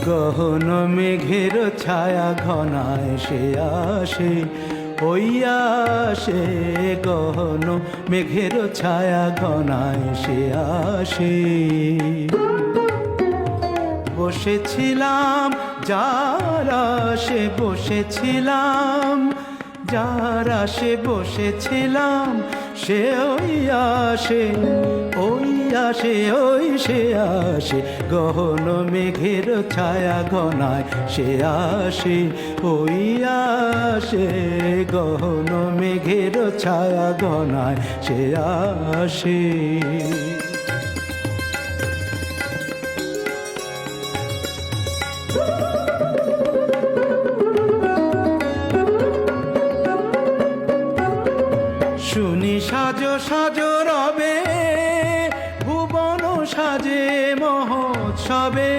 গহন মেঘের ছায়া ঘনায় সে আসে, ওই আসে। গহন মেঘের ছায়া ঘনায় সে আসে। বসেছিলাম যার আশে বসেছিলাম, যার আশে বসেছিলাম, সে ওই আসে, ওই আসে, ওই সে আসে। গহন মেঘের ছায়া ঘনায় সে আসে, ওই আসে। গহন মেঘের ছায়া ঘনায় সে আসে। শুনি সাজো সাজো রবে, ভুবন সাজে মহোৎসবে।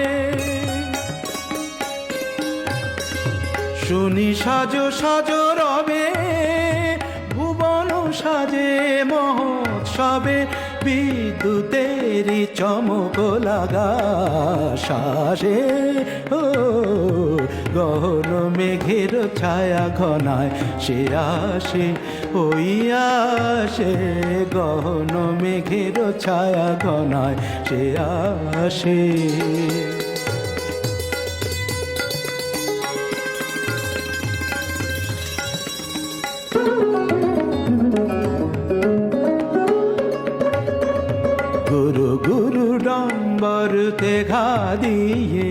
শুনি সাজো সাজো রবে, ভুবন সাজে মহোৎসবে। বিদ্যুতেরই চমক লাগা শ্বাসে, ও গহন মেঘের ছায়া ঘনায় সে আসে, ওই আসে। গহন মেঘের ছায়া ঘনায় সে আসে। গুরু গুরু ডম্বরতে ঘা দিয়ে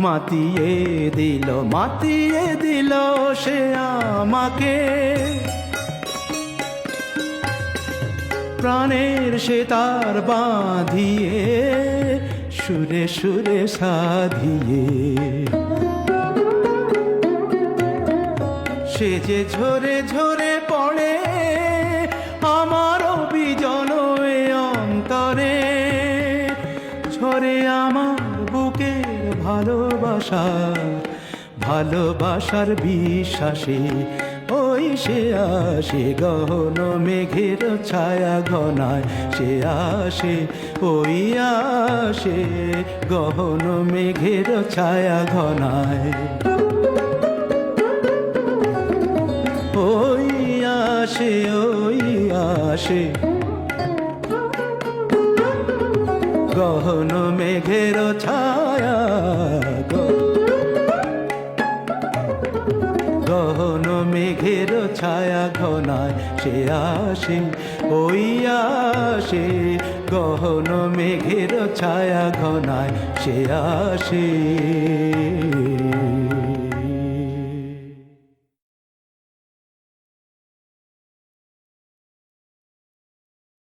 মাতিয়ে দিল, মাতিয়ে দিল সে আমাকে। প্রাণের সে তার বাঁধিয়ে, সুরে সুরে সাধিয়ে। সে যে ঝরে ঝরে পড়ে আমার বিজন অন্তরে, ঝরে আমার বুকের ভালোবাসার, ভালোবাসার বিশ্বাসে। ওই সে আসে, গহন মেঘের ছায়া ঘনায় সে আসে, ওই আসে। গহন মেঘের ছায়া ঘনায় ওই আসে, ওই আসে। গহন মেঘের ছায়া, গহন মেঘের ছায়া ঘনায় সে আসে, ওই আসে। গহন মেঘের ছায়া ঘনায় সে আসে।